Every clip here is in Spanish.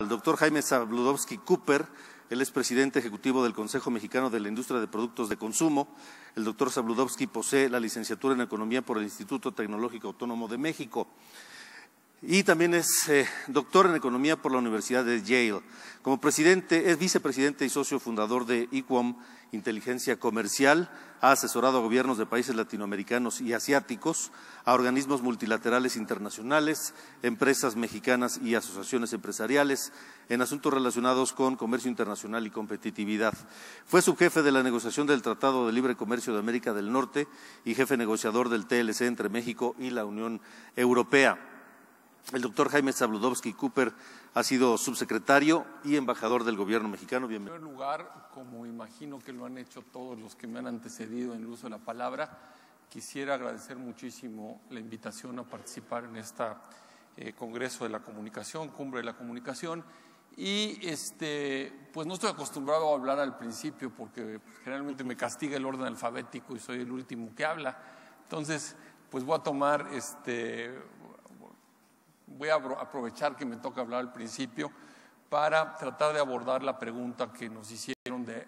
El doctor Jaime Zabludovsky Cooper, él es presidente ejecutivo del Consejo Mexicano de la Industria de Productos de Consumo. El doctor Zabludovsky posee la licenciatura en Economía por el Instituto Tecnológico Autónomo de México y también es doctor en Economía por la Universidad de Yale. Como presidente, es vicepresidente y socio fundador de Equom Inteligencia Comercial. Ha asesorado a gobiernos de países latinoamericanos y asiáticos, a organismos multilaterales internacionales, empresas mexicanas y asociaciones empresariales en asuntos relacionados con comercio internacional y competitividad. Fue subjefe de la negociación del Tratado de Libre Comercio de América del Norte y jefe negociador del TLC entre México y la Unión Europea. El doctor Jaime Zabludovsky Cooper ha sido subsecretario y embajador del gobierno mexicano. Bienvenido. En primer lugar, como imagino que lo han hecho todos los que me han antecedido en el uso de la palabra, quisiera agradecer muchísimo la invitación a participar en este Congreso de la Comunicación, Cumbre de la Comunicación. Y pues no estoy acostumbrado a hablar al principio porque generalmente me castiga el orden alfabético y soy el último que habla. Entonces, pues voy a tomar voy a aprovechar que me toca hablar al principio para tratar de abordar la pregunta que nos hicieron de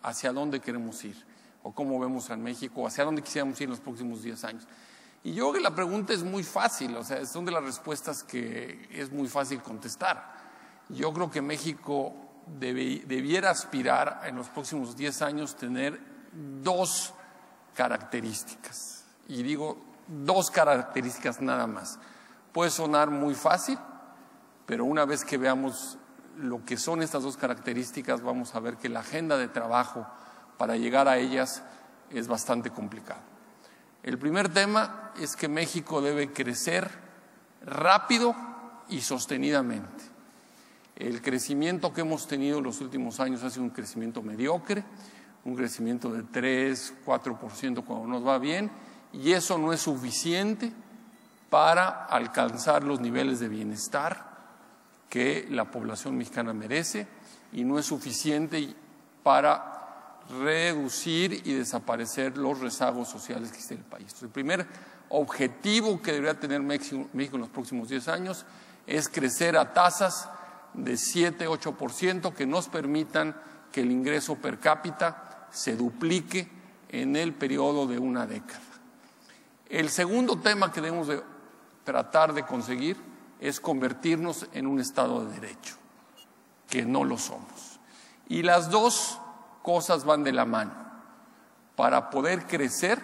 hacia dónde queremos ir o cómo vemos a México, o hacia dónde quisiéramos ir en los próximos 10 años. Y yo creo que la pregunta es muy fácil, o sea, son de las respuestas que es muy fácil contestar. Yo creo que México debiera aspirar en los próximos 10 años tener dos características, y digo dos características nada más. Puede sonar muy fácil, pero una vez que veamos lo que son estas dos características, vamos a ver que la agenda de trabajo para llegar a ellas es bastante complicada. El primer tema es que México debe crecer rápido y sostenidamente. El crecimiento que hemos tenido en los últimos años ha sido un crecimiento mediocre, un crecimiento de 3, 4% cuando nos va bien, y eso no es suficiente para alcanzar los niveles de bienestar que la población mexicana merece, y no es suficiente para reducir y desaparecer los rezagos sociales que existen en el país. Entonces, el primer objetivo que debería tener México en los próximos 10 años es crecer a tasas de 7-8% que nos permitan que el ingreso per cápita se duplique en el periodo de una década. El segundo tema que debemos de tratar de conseguir es convertirnos en un Estado de Derecho, que no lo somos. Y las dos cosas van de la mano. Para poder crecer,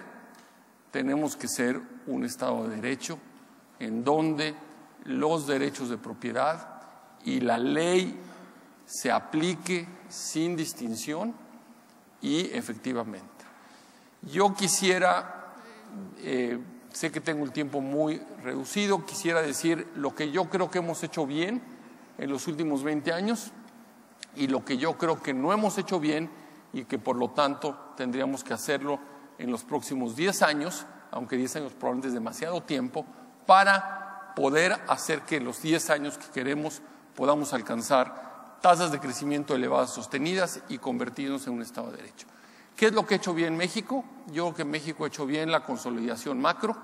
tenemos que ser un Estado de Derecho en donde los derechos de propiedad y la ley se aplique sin distinción y efectivamente. Yo quisiera sé que tengo el tiempo muy reducido, quisiera decir lo que yo creo que hemos hecho bien en los últimos 20 años y lo que yo creo que no hemos hecho bien y que por lo tanto tendríamos que hacerlo en los próximos 10 años, aunque 10 años probablemente es demasiado tiempo, para poder hacer que en los 10 años que queremos podamos alcanzar tasas de crecimiento elevadas sostenidas y convertirnos en un Estado de Derecho. ¿Qué es lo que ha hecho bien México? Yo creo que México ha hecho bien la consolidación macro.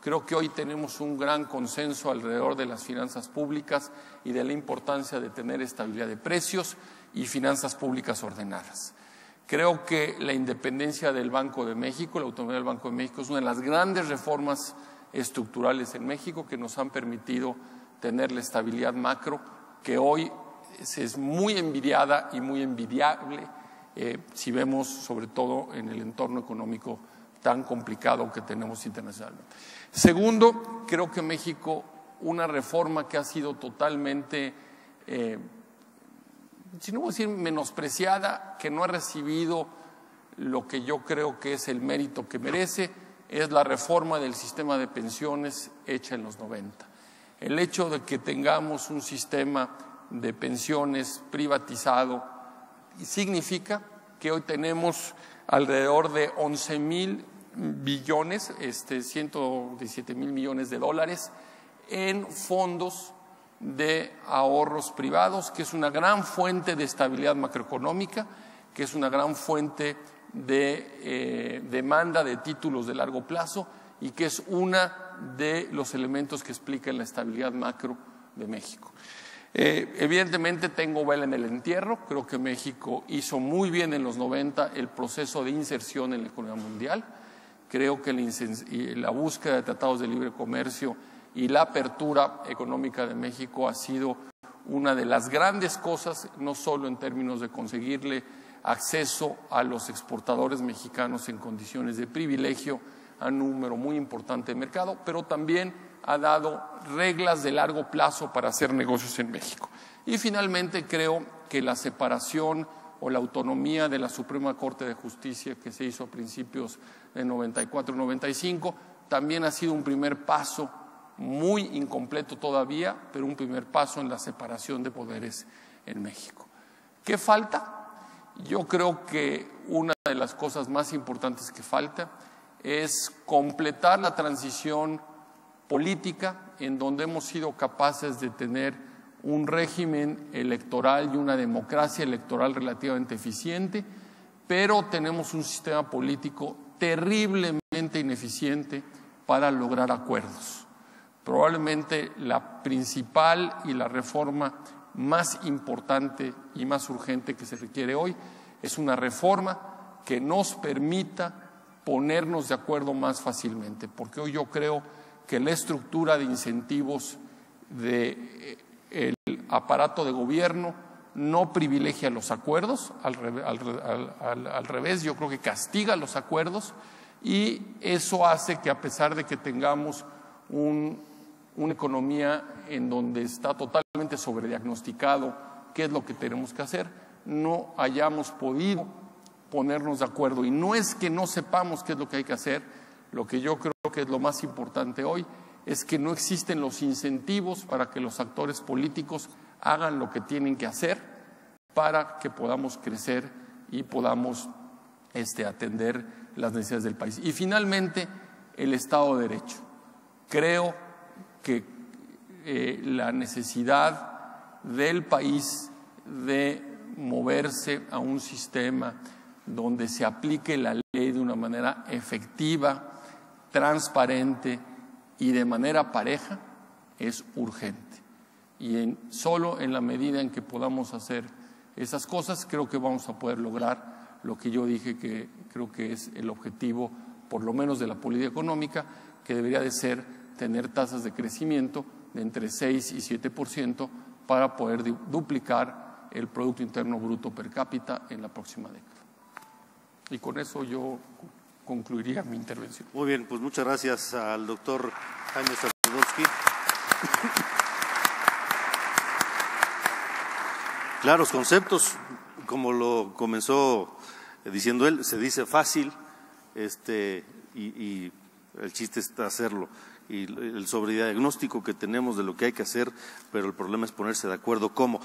Creo que hoy tenemos un gran consenso alrededor de las finanzas públicas y de la importancia de tener estabilidad de precios y finanzas públicas ordenadas. Creo que la independencia del Banco de México, la autonomía del Banco de México, es una de las grandes reformas estructurales en México que nos han permitido tener la estabilidad macro que hoy es muy envidiada y muy envidiable si vemos sobre todo en el entorno económico tan complicado que tenemos internacionalmente. Segundo, creo que México, una reforma que ha sido totalmente, si no voy a decir menospreciada, que no ha recibido lo que yo creo que es el mérito que merece, es la reforma del sistema de pensiones hecha en los 90. El hecho de que tengamos un sistema de pensiones privatizado significa que hoy tenemos alrededor de 11,000 billones, 117,000 millones de dólares en fondos de ahorros privados, que es una gran fuente de estabilidad macroeconómica, que es una gran fuente de demanda de títulos de largo plazo y que es uno de los elementos que explican la estabilidad macro de México. Evidentemente tengo vela en el entierro. Creo que México hizo muy bien en los 90 el proceso de inserción en la economía mundial. Creo que la búsqueda de tratados de libre comercio y la apertura económica de México ha sido una de las grandes cosas, no solo en términos de conseguirle acceso a los exportadores mexicanos en condiciones de privilegio a un número muy importante de mercado, pero también ha dado reglas de largo plazo para hacer negocios en México. Y finalmente creo que la separación o la autonomía de la Suprema Corte de Justicia que se hizo a principios de 94-95 también ha sido un primer paso, muy incompleto todavía, pero un primer paso en la separación de poderes en México. ¿Qué falta? Yo creo que una de las cosas más importantes que falta es completar la transición política en donde hemos sido capaces de tener un régimen electoral y una democracia electoral relativamente eficiente, pero tenemos un sistema político terriblemente ineficiente para lograr acuerdos. Probablemente la principal y la reforma más importante y más urgente que se requiere hoy es una reforma que nos permita ponernos de acuerdo más fácilmente, porque hoy yo creo que la estructura de incentivos del aparato de gobierno no privilegia los acuerdos, al revés, yo creo que castiga los acuerdos, y eso hace que, a pesar de que tengamos una economía en donde está totalmente sobrediagnosticado qué es lo que tenemos que hacer, no hayamos podido ponernos de acuerdo. Y no es que no sepamos qué es lo que hay que hacer, lo que yo creo que es lo más importante hoy es que no existen los incentivos para que los actores políticos hagan lo que tienen que hacer para que podamos crecer y podamos atender las necesidades del país. Y finalmente, el Estado de Derecho. Creo que la necesidad del país de moverse a un sistema donde se aplique la ley de una manera efectiva, transparente y de manera pareja es urgente. Y solo en la medida en que podamos hacer esas cosas, creo que vamos a poder lograr lo que yo dije que creo que es el objetivo, por lo menos de la política económica, que debería de ser tener tasas de crecimiento de entre 6 y 7% para poder duplicar el Producto Interno Bruto per cápita en la próxima década. Y con eso yo concluiría mi intervención. Muy bien, pues muchas gracias al doctor Jaime Zabludovsky. Claros conceptos, como lo comenzó diciendo él, se dice fácil, y el chiste está hacerlo. Y el sobrediagnóstico que tenemos de lo que hay que hacer, pero el problema es ponerse de acuerdo cómo.